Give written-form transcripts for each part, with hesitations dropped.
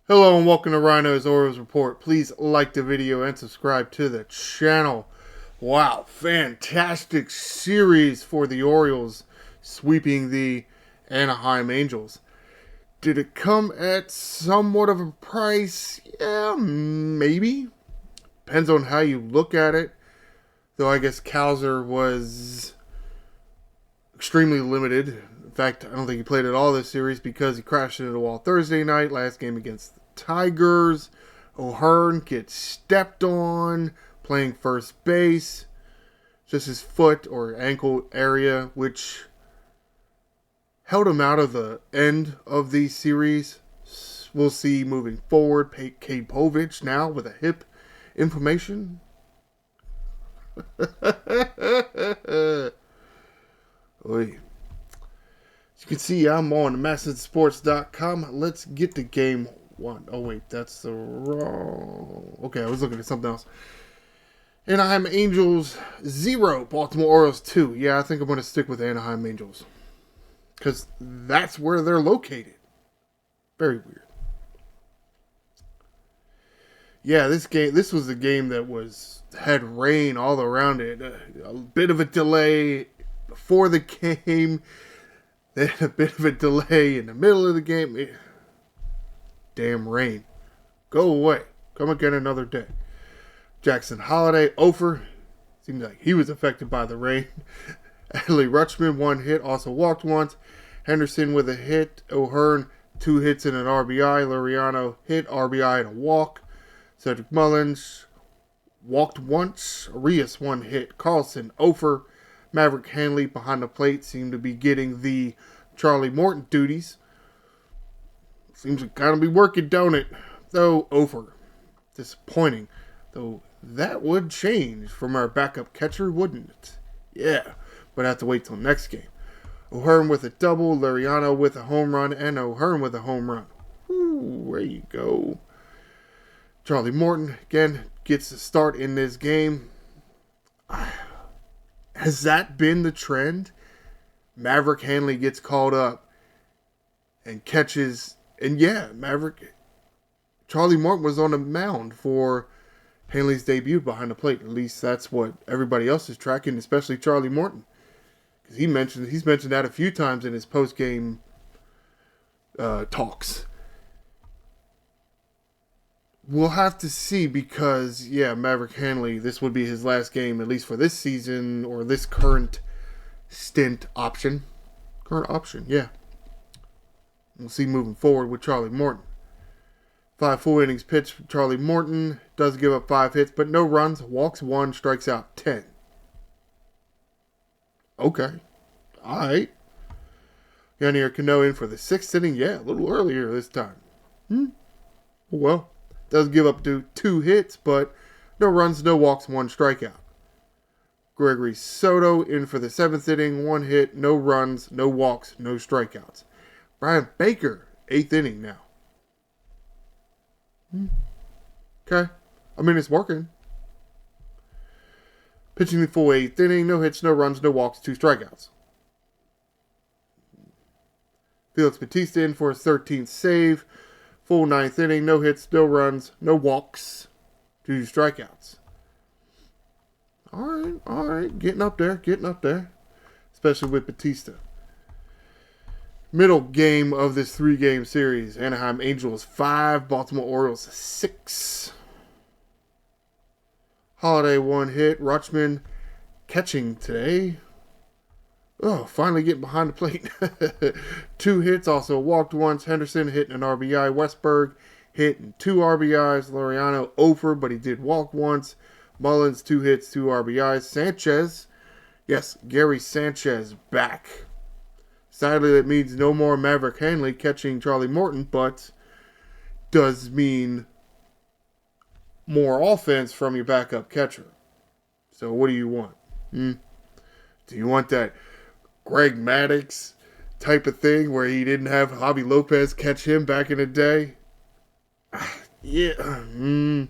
Hello and welcome to Ryno's Orioles Report. Please like the video and subscribe to the channel. Wow, fantastic series for the Orioles sweeping the Anaheim Angels. Did it come at somewhat of a price? Yeah, maybe. Depends on how you look at it. Though I guess Cowser was extremely limited. In fact, I don't think he played at all this series because he crashed into the wall Thursday night, last game against the Tigers. O'Hearn gets stepped on, playing first base. Just his foot or ankle area, which held him out of the end of the series. We'll see moving forward. Cade Povich now with a hip inflammation. Oy. As you can see, I'm on MassonSports.com. Let's get to game one. Oh, wait, that's the wrong... Okay, I was looking at something else. Anaheim Angels 0, Baltimore Orioles 2. Yeah, I think I'm going to stick with Anaheim Angels. Because that's where they're located. Very weird. Yeah, this was a game that had rain all around it. A bit of a delay before the game. Then a bit of a delay in the middle of the game. Damn rain. Go away. Come again another day. Jackson Holliday, Ofer. Seems like he was affected by the rain. Adley Rutschman, 1 hit, also walked once. Henderson with a hit. O'Hearn, 2 hits and an RBI. Laureano hit, RBI, and a walk. Cedric Mullins walked once. Arias, 1 hit. Carlson, Ofer. Maverick Hanley behind the plate seemed to be getting the Charlie Morton duties. Seems to kind of be working, don't it? Though Ofer, disappointing. Though that would change from our backup catcher, wouldn't it? Yeah, but I have to wait till next game. O'Hearn with a double, Laureano with a home run, and O'Hearn with a home run. Ooh, there you go. Charlie Morton, again, gets the start in this game. Has that been the trend? Maverick Hanley gets called up and catches... And yeah, Charlie Morton was on the mound for Hanley's debut behind the plate. At least that's what everybody else is tracking, especially Charlie Morton. Because he's mentioned that a few times in his post-game talks. We'll have to see because, yeah, Maverick Hanley, this would be his last game, at least for this season, or this current stint option. Current option, yeah. We'll see moving forward with Charlie Morton. 5 full innings pitched for Charlie Morton. Does give up 5 hits, but no runs. Walks 1, strikes out 10. Okay. Alright. Yanier Cano in for the 6th inning. Yeah, a little earlier this time. Well, does give up 2 hits, but no runs, no walks, 1 strikeout. Gregory Soto in for the 7th inning. 1 hit, no runs, no walks, no strikeouts. Brian Baker, 8th inning now. Okay. I mean, it's working. Pitching the full 8th inning. No hits, no runs, no walks, 2 strikeouts. Felix Bautista in for his 13th save. Full 9th inning. No hits, no runs, no walks, 2 strikeouts. All right. Getting up there. Especially with Bautista. Middle game of this 3-game series. Anaheim Angels 5, Baltimore Orioles 6. Holliday 1 hit. Rutschman catching today. Oh, finally getting behind the plate. 2 hits, also walked once. Henderson hitting an RBI. Westberg hitting 2 RBIs. Laureano over, but he did walk once. Mullins 2 hits, 2 RBIs. Sanchez, yes, Gary Sanchez back. Sadly, that means no more Maverick Hanley catching Charlie Morton, but does mean more offense from your backup catcher. So what do you want? Do you want that Greg Maddux type of thing where he didn't have Javi Lopez catch him back in the day? Yeah.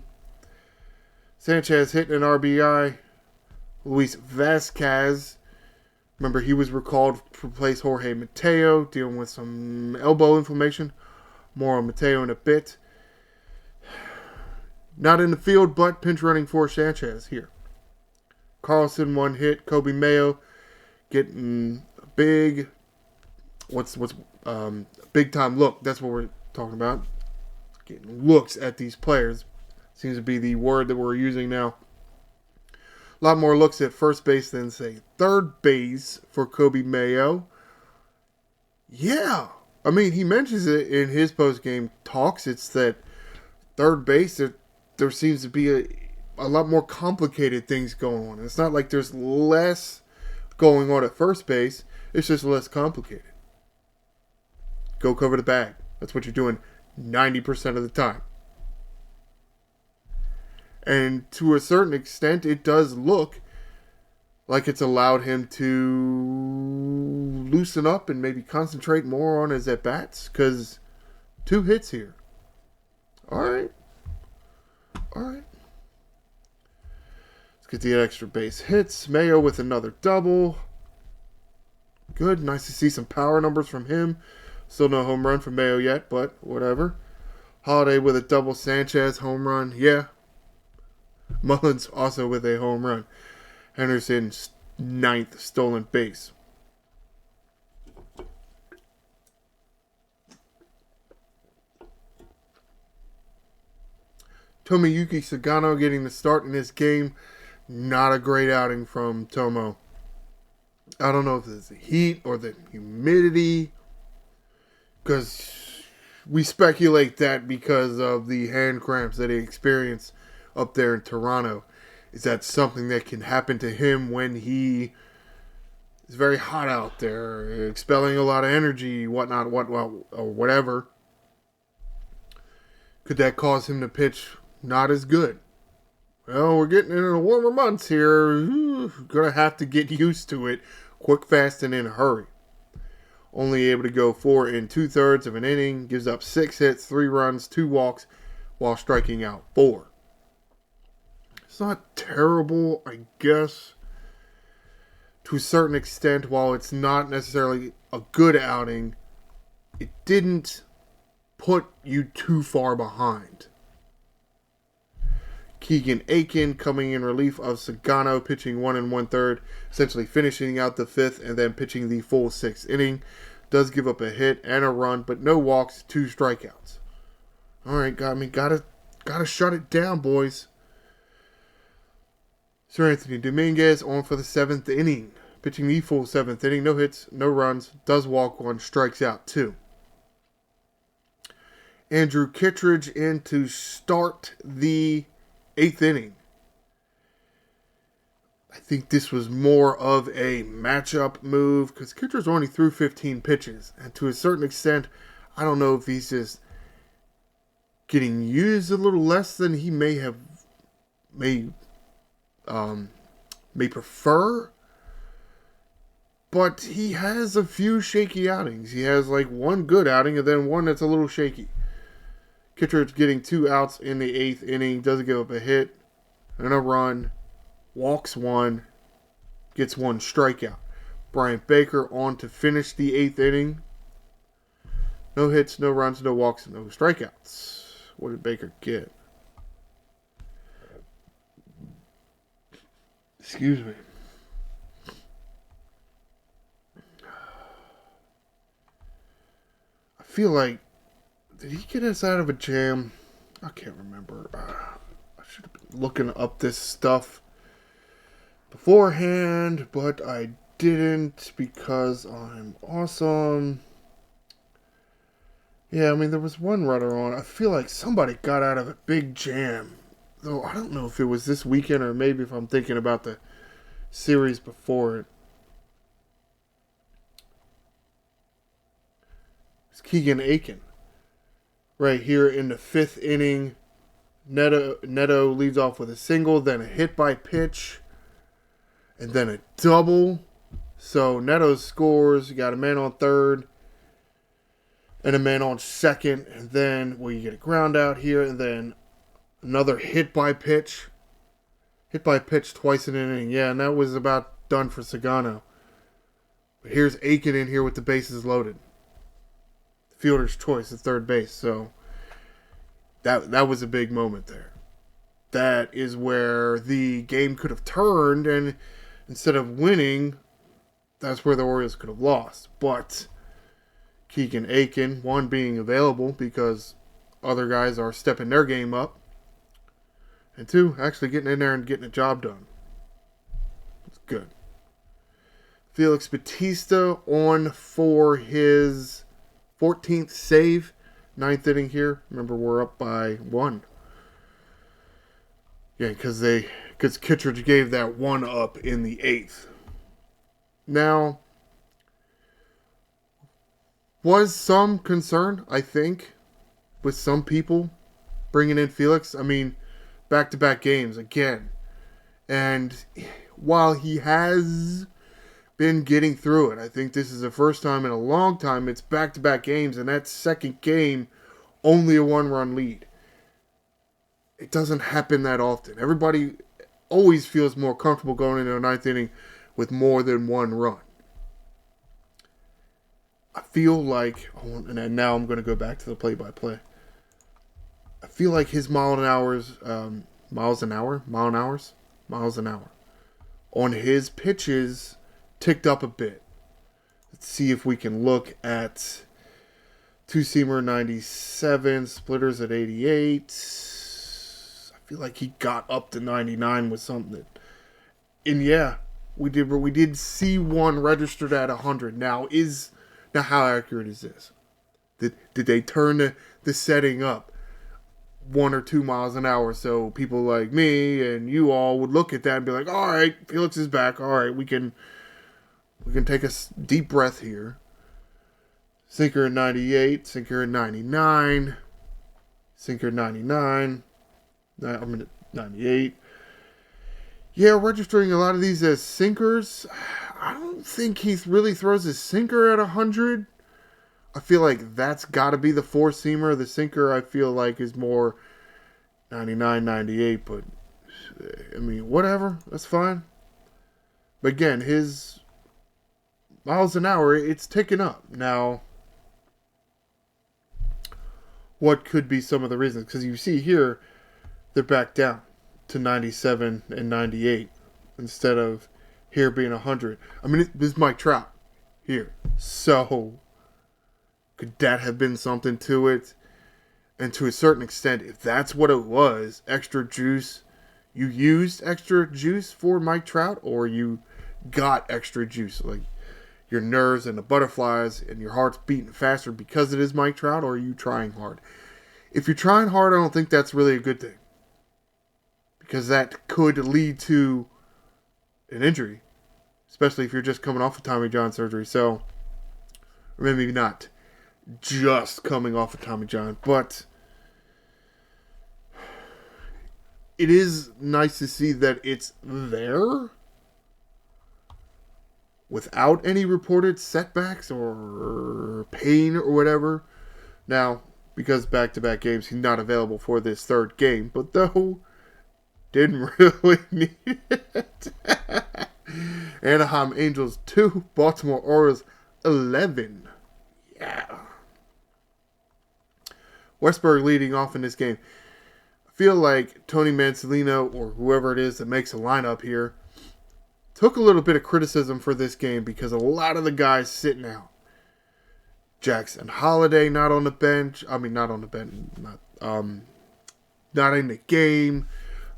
Sanchez hitting an RBI. Luis Vasquez, remember he was recalled to replace Jorge Mateo, dealing with some elbow inflammation. More on Mateo in a bit. Not in the field, but pinch running for Sanchez here. Carlson, 1 hit. Kobe Mayo getting a big, big time look. That's what we're talking about. Getting looks at these players. Seems to be the word that we're using now. A lot more looks at first base than, say, third base for Kobe Mayo. Yeah. I mean, he mentions it in his post-game talks. It's that third base, there seems to be a lot more complicated things going on. It's not like there's less going on at first base. It's just less complicated. Go cover the bag. That's what you're doing 90% of the time. And to a certain extent, it does look like it's allowed him to loosen up and maybe concentrate more on his at-bats. Because 2 hits here. All right. Let's get the extra base hits. Mayo with another double. Good. Nice to see some power numbers from him. Still no home run from Mayo yet, but whatever. Holiday with a double. Sanchez home run. Yeah. Mullins also with a home run. Henderson's 9th stolen base. Tomoyuki Sagano getting the start in this game. Not a great outing from Tomo. I don't know if it's the heat or the humidity. Because we speculate that because of the hand cramps that he experienced up there in Toronto. Is that something that can happen to him when he is very hot out there, expelling a lot of energy, whatnot, or whatever? Could that cause him to pitch not as good? Well, we're getting into the warmer months here. Gonna have to get used to it quick, fast, and in a hurry. Only able to go 4 2/3 of an inning. Gives up 6 hits, 3 runs, 2 walks, while striking out 4. It's not terrible, I guess, to a certain extent. While it's not necessarily a good outing, it didn't put you too far behind. Keegan Aiken coming in relief of Sagano, pitching 1 1/3, essentially finishing out the 5th and then pitching the full 6th inning. Does give up a hit and a run, but no walks, 2 strikeouts. All right, gotta shut it down, boys. Sir Anthony Dominguez on for the 7th inning, pitching the full 7th inning. No hits, no runs, does walk 1, strikes out 2. Andrew Kittredge in to start the 8th inning. I think this was more of a matchup move because Kittredge only threw 15 pitches. And to a certain extent, I don't know if he's just getting used a little less than he may prefer. But he has a few shaky outings. He has like 1 good outing and then 1 that's a little shaky. Kittredge getting 2 outs in the 8th inning. Doesn't give up a hit and a run. Walks 1. Gets 1 strikeout. Bryant Baker on to finish the 8th inning. No hits, no runs, no walks, no strikeouts. What did Baker get? Excuse me. I feel like, did he get us out of a jam? I can't remember. I should have been looking up this stuff beforehand, but I didn't because I'm awesome. Yeah, I mean, there was 1 runner on. I feel like somebody got out of a big jam. Though I don't know if it was this weekend or maybe if I'm thinking about the series before it. It's Keegan Aiken. Right here in the 5th inning. Neto leads off with a single, then a hit by pitch, and then a double. So Neto scores. You got a man on 3rd and a man on 2nd. And then, you get a ground out here, and then another hit by pitch. Hit by pitch twice in an inning. Yeah, and that was about done for Sagano. But here's Aiken in here with the bases loaded. Fielder's choice at 3rd base. So that was a big moment there. that is where the game could have turned, and instead of winning, that's where the Orioles could have lost. But Keegan Aiken, one, being available because other guys are stepping their game up, and two, actually getting in there and getting a job done. It's good. Felix Bautista on for his 14th save, 9th inning here. Remember, we're up by 1. Yeah, because Kittredge gave that 1 up in the 8th. Now, was some concern, I think, with some people bringing in Felix. I mean, back-to-back games again. And while he has been getting through it, I think this is the first time in a long time it's back-to-back games, and that second game, only a 1-run lead. It doesn't happen that often. Everybody always feels more comfortable going into a 9th inning with more than 1 run. I feel like, and now I'm going to go back to the play-by-play. I feel like his miles an hour on his pitches ticked up a bit. Let's see if we can look at two-seamer 97, splitters at 88. I feel like he got up to 99 with something. And yeah, we did see one registered at 100. Now how accurate is this? Did they turn the setting up 1 or 2 miles an hour so people like me and you all would look at that and be like, all right, Felix is back. All right, we can take a deep breath here. Sinker at 98, sinker at 99, sinker at 99. I'm at 98. Yeah, registering a lot of these as sinkers. I don't think he really throws his sinker at 100. I feel like that's got to be the 4-seamer. The sinker, I feel like, is more 99, 98. But, I mean, whatever. That's fine. But again, his miles an hour, it's ticking up. Now, what could be some of the reasons? Because you see here, they're back down to 97 and 98 instead of here being 100. I mean, this is Mike Trout here. So, could that have been something to it? And to a certain extent, if that's what it was, extra juice, you used extra juice for Mike Trout, or you got extra juice, like your nerves and the butterflies and your heart's beating faster because it is Mike Trout, or are you trying hard? If you're trying hard, I don't think that's really a good thing, because that could lead to an injury, especially if you're just coming off of Tommy John surgery. So, or maybe not just coming off of Tommy John, but it is nice to see that it's there without any reported setbacks or pain or whatever. Now, because back-to-back games, he's not available for this third game, but though didn't really need it. Anaheim Angels 2, Baltimore Orioles 11. Yeah. Westberg leading off in this game. I feel like Tony Mansolino, or whoever it is that makes a lineup here, took a little bit of criticism for this game because a lot of the guys sitting out. Jackson Holiday not on the bench. I mean, not on the bench. Not in the game.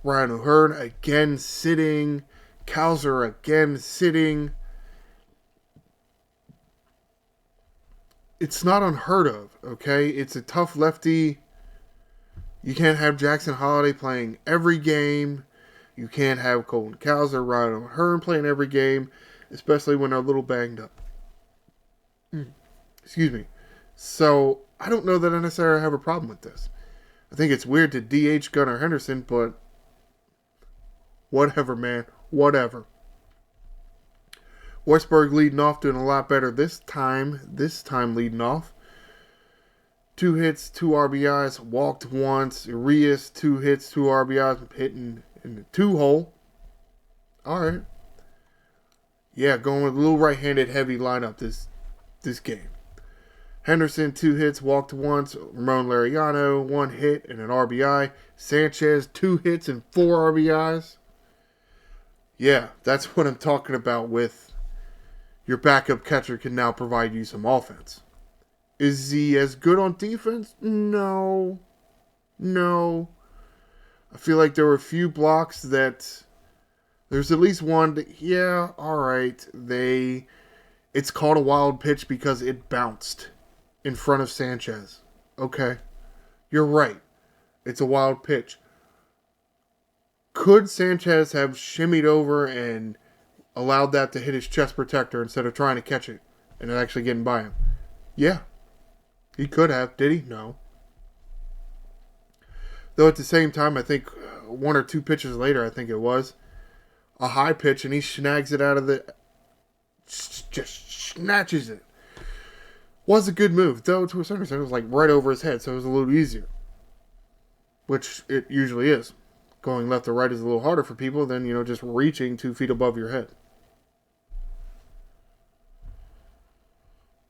Ryno Hearn again sitting. Cowser again sitting. It's not unheard of, okay? It's a tough lefty. You can't have Jackson Holiday playing every game. You can't have Colton Cowser, Ryno Hearn playing every game, especially when they're a little banged up. Excuse me. So, I don't know that I necessarily have a problem with this. I think it's weird to DH Gunnar Henderson, but whatever, man. Whatever. Westberg leading off, doing a lot better this time leading off. 2 hits, 2 RBIs, walked once. Urias, 2 hits, 2 RBIs, hitting in the 2-hole. All right. Yeah, going with a little right-handed heavy lineup this game. Henderson, 2 hits, walked once. Ramon Laureano, 1 hit and an RBI. Sanchez, 2 hits and 4 RBIs. Yeah, that's what I'm talking about with your backup catcher can now provide you some offense. Is he as good on defense? No. No. I feel like there were a few blocks that there's at least one that, yeah, alright. It's called a wild pitch because it bounced in front of Sanchez. Okay. You're right. It's a wild pitch. Could Sanchez have shimmied over and allowed that to hit his chest protector instead of trying to catch it and it actually getting by him? Yeah. He could have. Did he? No. Though at the same time, I think 1 or 2 pitches later, I think it was, a high pitch and he snags it out of the... just snatches it. Was a good move, though to a certain extent it was like right over his head, so it was a little easier. Which it usually is. Going left or right is a little harder for people than, just reaching 2 feet above your head.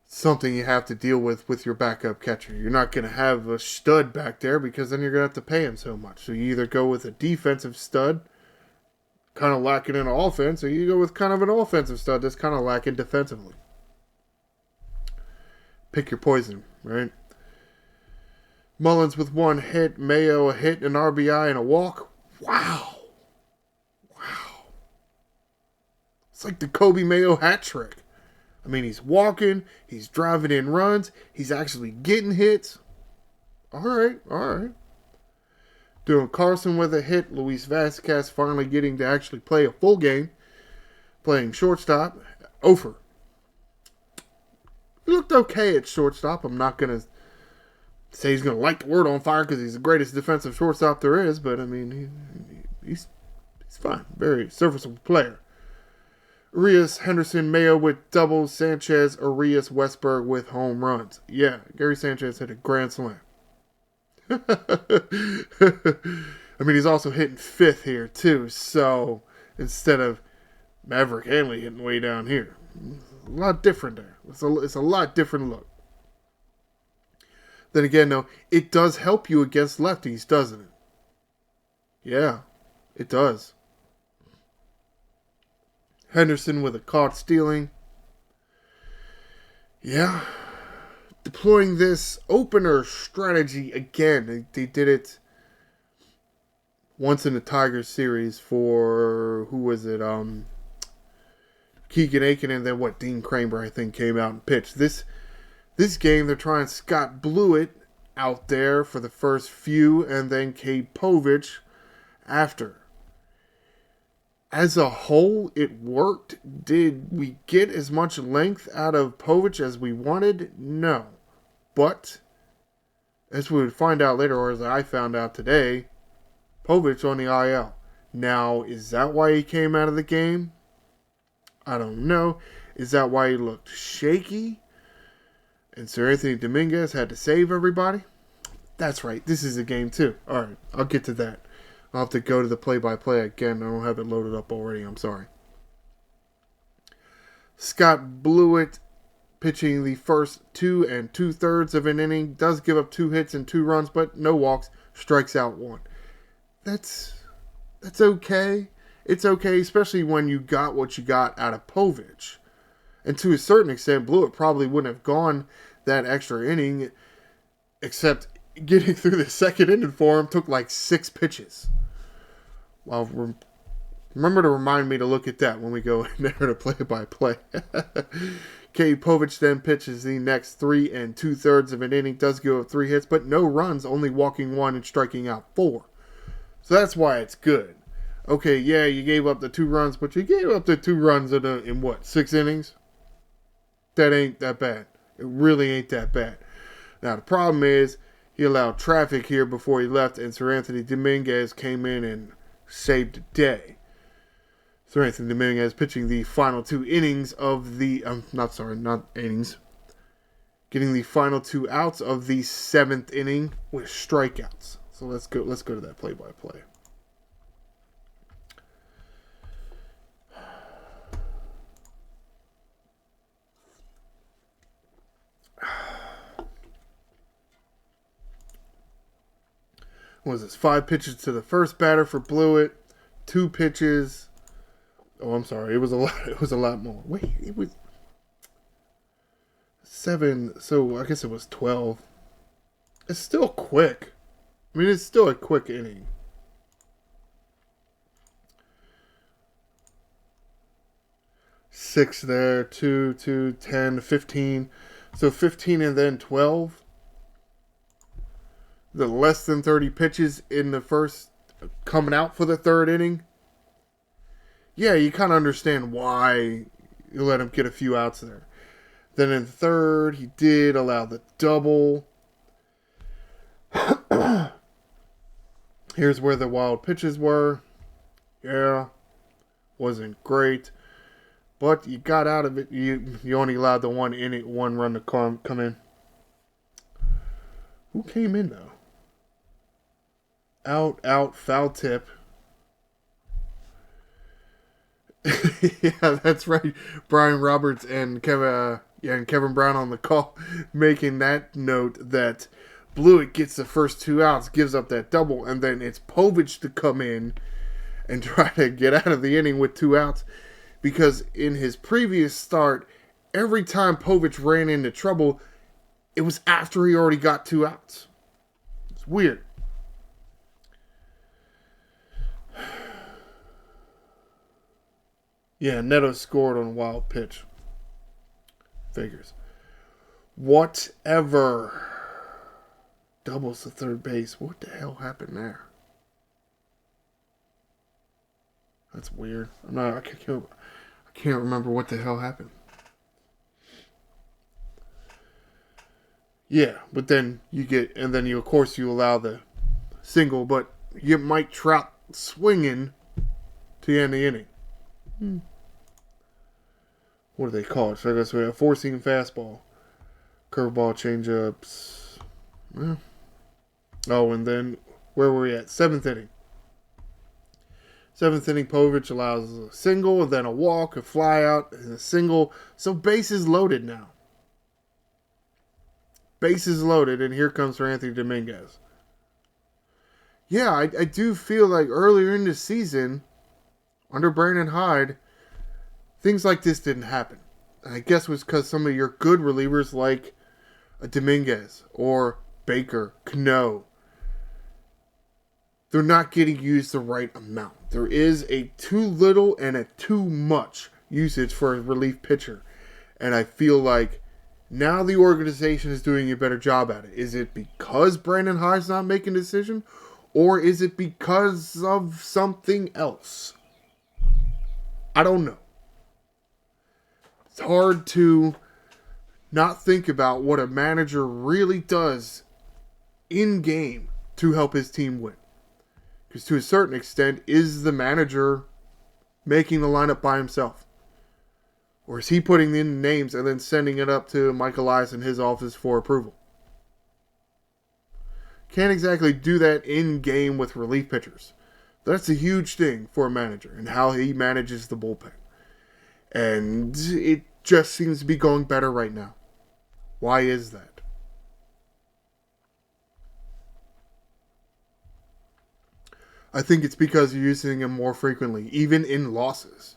Something you have to deal with your backup catcher. You're not going to have a stud back there because then you're going to have to pay him so much. So you either go with a defensive stud, kind of lacking in offense, or you go with kind of an offensive stud that's kind of lacking defensively. Pick your poison, right? Mullins with 1 hit, Mayo a hit, an RBI, and a walk. Wow. Wow. It's like the Kobe Mayo hat trick. I mean, he's walking, he's driving in runs, he's actually getting hits. All right. Doing Carson with a hit, Luis Vasquez finally getting to actually play a full game, playing shortstop. Ofer. He looked okay at shortstop. I'm not going to say he's going to light the world on fire because he's the greatest defensive shortstop there is, but I mean, he's fine. Very serviceable player. Urias, Henderson, Mayo with doubles, Sanchez, Urias, Westberg with home runs. Yeah, Gary Sanchez hit a grand slam. I mean, he's also hitting 5th here, too, so instead of Maverick Hanley hitting way down here. A lot different there. It's a lot different look. Then again, though, it does help you against lefties, doesn't it? Yeah, it does. Henderson with a caught stealing. Yeah. Deploying this opener strategy again. They did it once in the Tigers series for, who was it? Keegan Aiken, and then Dean Kramer, I think, came out and pitched. This game, they're trying Scott Blewett out there for the first few, and then Cade Povich after. As a whole, it worked. Did we get as much length out of Povich as we wanted? No. But, as we would find out later, or as I found out today, Povich on the IL. Now, is that why he came out of the game? I don't know. Is that why he looked shaky? And Sir Anthony Dominguez had to save everybody? That's right. This is a game too. Alright, I'll get to that. I'll have to go to the play-by-play again. I don't have it loaded up already. I'm sorry. Scott Blewett pitching the first 2 2/3 of an inning. Does give up 2 hits and 2 runs, but no walks. Strikes out 1. That's okay. It's okay, especially when you got what you got out of Povich. And to a certain extent, Blewett probably wouldn't have gone that extra inning, except getting through the second inning for him took like 6 pitches. Well, remember to remind me to look at that when we go in there to play-by-play. Cade Povich then pitches the next 3 2/3 of an inning. Does give up 3 hits, but no runs, only walking 1 and striking out 4. So that's why it's good. Okay, yeah, you gave up the 2 runs, but you gave up the 2 runs in what, 6 innings? That ain't that bad. It really ain't that bad. Now, the problem is, he allowed traffic here before he left, and Sir Anthony Dominguez came in and saved the day. Sir Anthony Dominguez pitching the final 2 innings of the... not innings. Getting the final 2 outs of the 7th inning with strikeouts. So let's go to that play-by-play. What was this? 5 pitches to the first batter for Blewett. 2 pitches. Oh, I'm sorry. It was a lot. It was a lot more. Wait, it was 7. So I guess it was 12. It's still quick. I mean, it's still a quick inning. Six there, 2, 10, 15. So 15 and then 12. The less than 30 pitches in the first, coming out for the third inning. Yeah, you kind of understand why you let him get a few outs there. Then in third, he did allow the double. Here's where the wild pitches were. Yeah, wasn't great. But you got out of it. You only allowed the one run to come in. Who came in, though? Out, foul tip. Yeah, that's right. Brian Roberts and Kevin Brown on the call, making that note that Blewett gets the first 2 outs, gives up that double, and then it's Povich to come in and try to get out of the inning with 2 outs. Because in his previous start, every time Povich ran into trouble, it was after he already got 2 outs. It's weird. Yeah, Neto scored on a wild pitch. Figures. Whatever. Doubles to third base. What the hell happened there? That's weird. I can't remember what the hell happened. Yeah, but then you of course you allow the single, but you get Mike Trout swinging to end the inning. What do they call it? So I guess we have 4-seam fastball, curveball, changeups. Yeah. Oh, and then where were we at? 7th inning. 7th inning, Povich allows a single, and then a walk, a fly out, and a single. So bases loaded now. Bases loaded, and here comes for Anthony Dominguez. Yeah, I do feel like earlier in the season, under Brandon Hyde, things like this didn't happen. And I guess it was because some of your good relievers like a Dominguez or Baker, Cano, they're not getting used the right amount. There is a too little and a too much usage for a relief pitcher. And I feel like now the organization is doing a better job at it. Is it because Brandon Hyde's not making a decision? Or is it because of something else? I don't know. It's hard to not think about what a manager really does in game to help his team win. Because to a certain extent, is the manager making the lineup by himself? Or is he putting in names and then sending it up to Mike Elias in his office for approval? Can't exactly do that in game with relief pitchers. That's a huge thing for a manager and how he manages the bullpen. And it just seems to be going better right now. Why is that? I think it's because you're using him more frequently, even in losses.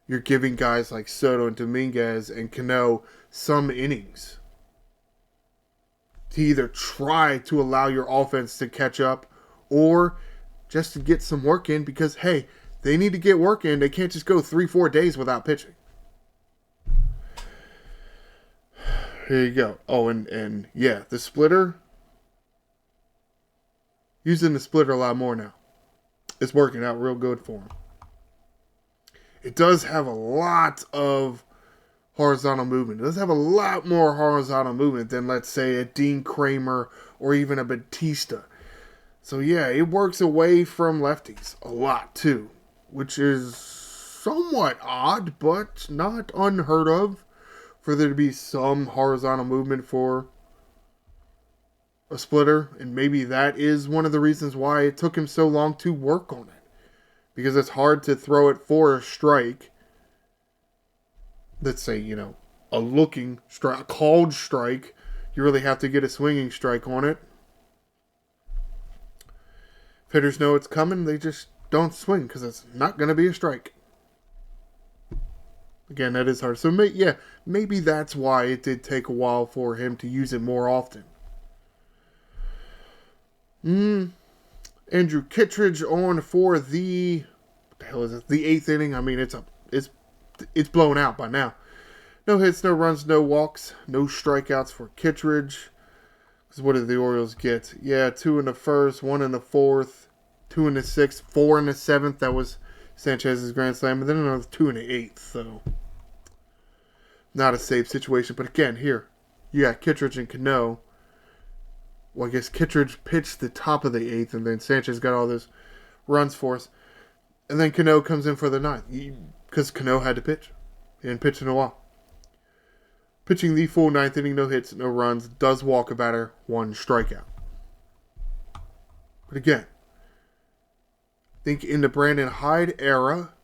You're giving guys like Soto and Dominguez and Cano some innings to either try to allow your offense to catch up or just to get some work in because, hey, they need to get work in. They can't just go 3-4 days without pitching. Here you go. Oh, and yeah, the splitter. Using the splitter a lot more now. It's working out real good for him. It does have a lot of horizontal movement. It does have a lot more horizontal movement than, let's say, a Dean Kramer or even a Batista. So, yeah, it works away from lefties a lot, too, which is somewhat odd, but not unheard of for there to be some horizontal movement for a splitter, and maybe that is one of the reasons why it took him so long to work on it. Because it's hard to throw it for a strike. Let's say, a looking strike, a called strike. You really have to get a swinging strike on it. hitters know it's coming, they just don't swing because it's not going to be a strike. Again, that is hard. So, maybe that's why it did take a while for him to use it more often. Andrew Kittredge on for the... What the hell is it? The 8th inning. I mean, it's blown out by now. No hits, no runs, no walks, no strikeouts for Kittredge. Because what did the Orioles get? Yeah, 2 in the first, 1 in the 4th, 2 in the 6th, 4 in the 7th. That was Sanchez's grand slam. And then another 2 in the 8th. So, not a safe situation. But again, here, you got Kittredge and Cano. Well, I guess Kittredge pitched the top of the 8th, and then Sanchez got all those runs for us. And then Cano comes in for the 9th. Because Cano had to pitch. He hadn't pitched in a while. Pitching the full 9th inning, no hits, no runs, does walk a batter, 1 strikeout. But again, I think in the Brandon Hyde era,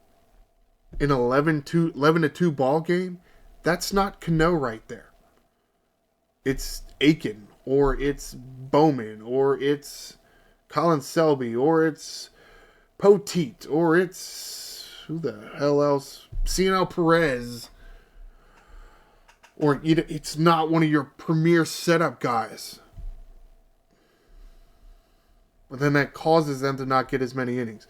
in 11-2 ball game, that's not Cano right there. It's Aiken, or it's Bowman, or it's Colin Selby, or it's Poteet, or it's who the hell else? Cianel Perez. Or it's not one of your premier setup guys. But then that causes them to not get as many innings.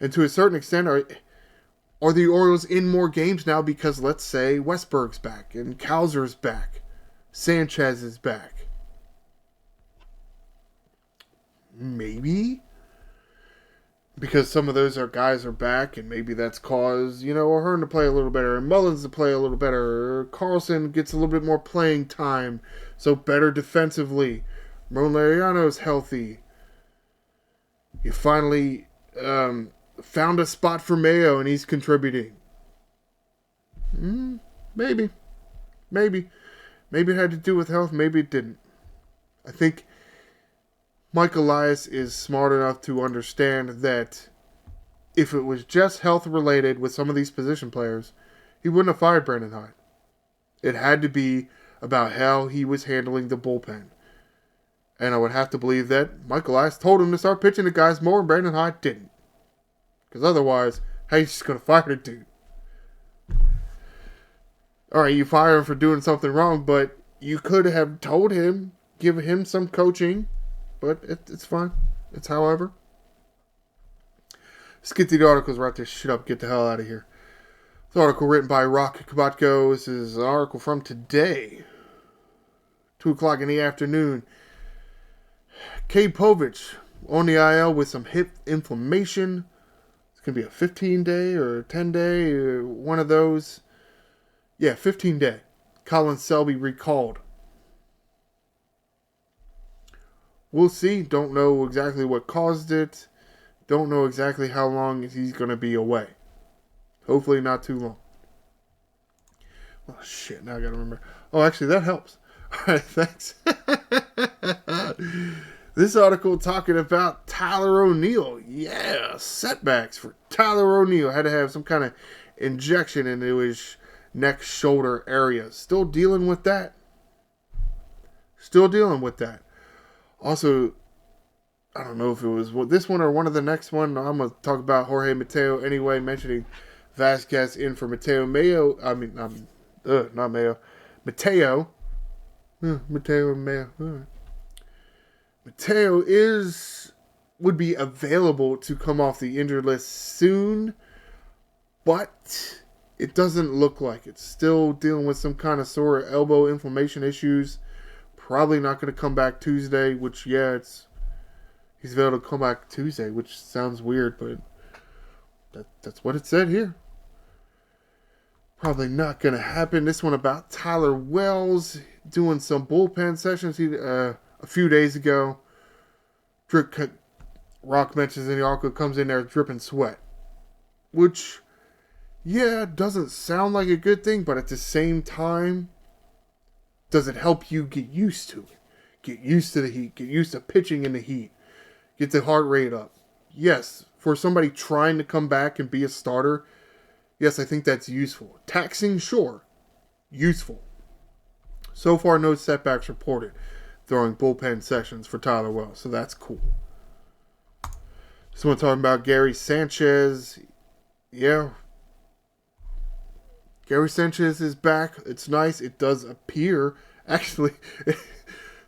And to a certain extent, are the Orioles in more games now because, let's say, Westberg's back, and Kowser's back, Sanchez is back? Maybe? Because some of those guys are back, and maybe that's caused, O'Hearn to play a little better, and Mullins to play a little better, or Carlson gets a little bit more playing time, so better defensively. Ramon Laureano's healthy. You finally found a spot for Mayo, and he's contributing. Maybe. Maybe it had to do with health, maybe it didn't. I think Mike Elias is smart enough to understand that if it was just health related with some of these position players, he wouldn't have fired Brandon Hyde. It had to be about how he was handling the bullpen. And I would have to believe that Mike Elias told him to start pitching the guys more, and Brandon Hyde didn't. Because otherwise, how you just going to fire the dude? Alright, you fire him for doing something wrong, but you could have told him, give him some coaching. But it's fine. It's however. Let's get to the articles, wrap this shit up, get the hell out of here. This article written by Rock Kabatko. This is an article from today. 2 o'clock in the afternoon. Cade Povich on the IL with some hip inflammation. It's going to be a 15-day or 10-day or one of those. Yeah, 15-day. Colin Selby recalled. We'll see. Don't know exactly what caused it. Don't know exactly how long he's going to be away. Hopefully not too long. Oh, shit. Now I got to remember. Oh, actually, that helps. All right, thanks. This article talking about Tyler O'Neill. Yeah, setbacks for Tyler O'Neill. Had to have some kind of injection into his neck, shoulder area. Still dealing with that. Also, I don't know if it was this one or one of the next one. I'm going to talk about Jorge Mateo anyway, mentioning Vasquez in for Mateo. Not Mayo. Mateo. Mateo and Mayo. Right. Mateo would be available to come off the injured list soon, but it doesn't look like it. Still dealing with some kind of sore elbow inflammation issues. Probably not going to come back Tuesday, which, he's available to come back Tuesday, which sounds weird, but that's what it said here. Probably not going to happen. This one about Tyler Wells doing some bullpen sessions a few days ago. Rock mentions in the article, comes in there dripping sweat. Which, doesn't sound like a good thing, but at the same time, does it help you get used to it? Get used to the heat. Get used to pitching in the heat. Get the heart rate up. Yes, for somebody trying to come back and be a starter, yes, I think that's useful. Taxing, sure. Useful. So far, no setbacks reported throwing bullpen sessions for Tyler Wells, so that's cool. Someone talking about Gary Sanchez. Yeah. Gary Sanchez is back. It's nice. It does appear, actually,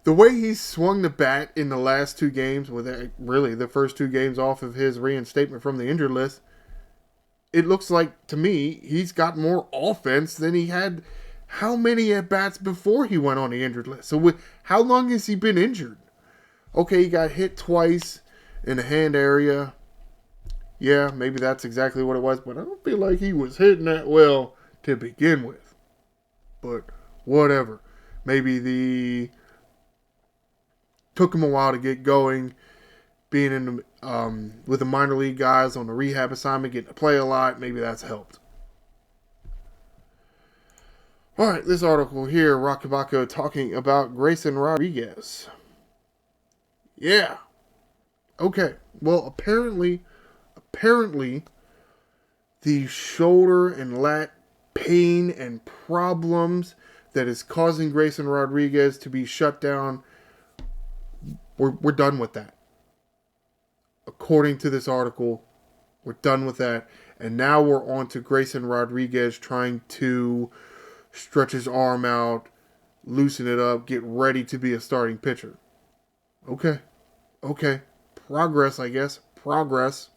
the way he swung the bat in the last two games, with really the first two games off of his reinstatement from the injured list, it looks like, to me, he's got more offense than he had how many at-bats before he went on the injured list. So how long has he been injured? Okay, he got hit twice in the hand area. Yeah, maybe that's exactly what it was, but I don't feel like he was hitting that well to begin with. But whatever. Maybe took him a while to get going, being in the, with the minor league guys on the rehab assignment, getting to play a lot. Maybe that's helped. All right, this article here, Rockabako talking about Grayson Rodriguez. Yeah. Okay. Well, apparently, the shoulder and lat pain and problems that is causing Grayson Rodriguez to be shut down, we're done with that. According to this article, we're done with that. And now we're on to Grayson Rodriguez trying to stretch his arm out, loosen it up, get ready to be a starting pitcher. Okay. Progress, I guess. Progress.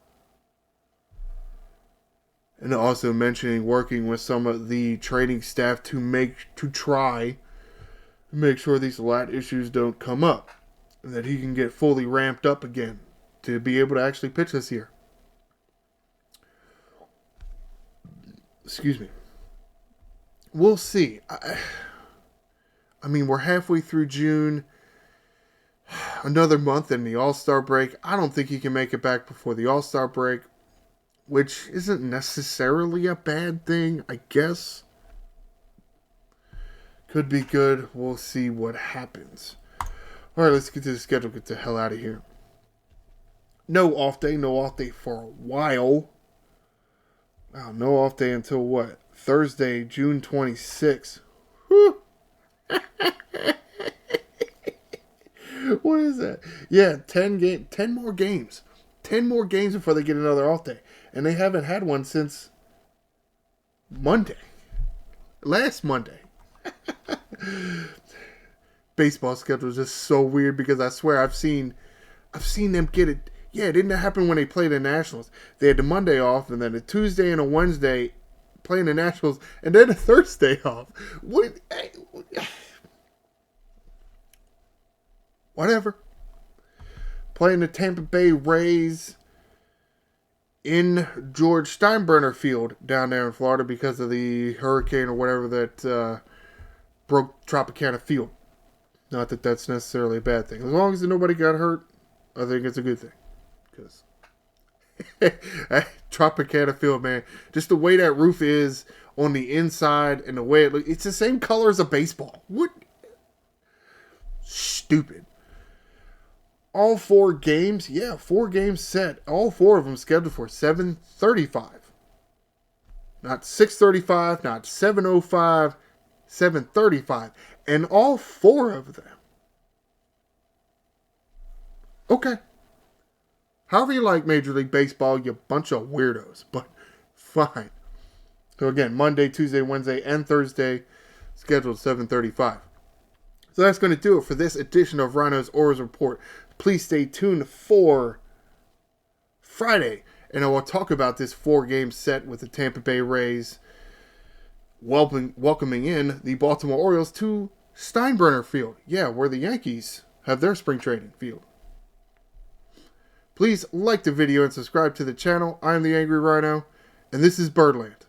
And also mentioning working with some of the training staff to try make sure these lat issues don't come up, and that he can get fully ramped up again to be able to actually pitch this year. Excuse me. We'll see. I mean, we're halfway through June. Another month in the All-Star break. I don't think he can make it back before the All-Star break, which isn't necessarily a bad thing, I guess. Could be good. We'll see what happens. All right, let's get to the schedule. Get the hell out of here. No off day for a while. Wow, no off day until what? Thursday, June 26th. Whew. What is that? Yeah, 10 more games. 10 more games before they get another off day. And they haven't had one since Monday. Last Monday. Baseball schedule is just so weird because I swear I've seen them get it. Yeah, it didn't happen when they played the Nationals. They had the Monday off, and then a Tuesday and a Wednesday playing the Nationals, and then a Thursday off. Whatever. Playing the Tampa Bay Rays in George Steinbrenner Field down there in Florida because of the hurricane or whatever that broke Tropicana Field. Not that that's necessarily a bad thing. As long as nobody got hurt, I think it's a good thing. Because Tropicana Field, man, just the way that roof is on the inside and the way it looks, it's the same color as a baseball. What? Stupid. All 4 games, 4 games set. All 4 of them scheduled for 7:35. Not 6:35, not 7:05, 7:35. And all 4 of them. Okay. However you like Major League Baseball, you bunch of weirdos. But fine. So again, Monday, Tuesday, Wednesday, and Thursday, scheduled 7:35. So that's going to do it for this edition of Ryno's Orioles Report. Please stay tuned for Friday, and I will talk about this 4-game set with the Tampa Bay Rays welcoming in the Baltimore Orioles to Steinbrenner Field. Yeah, where the Yankees have their spring training field. Please like the video and subscribe to the channel. I am the Angry Ryno, and this is Birdland.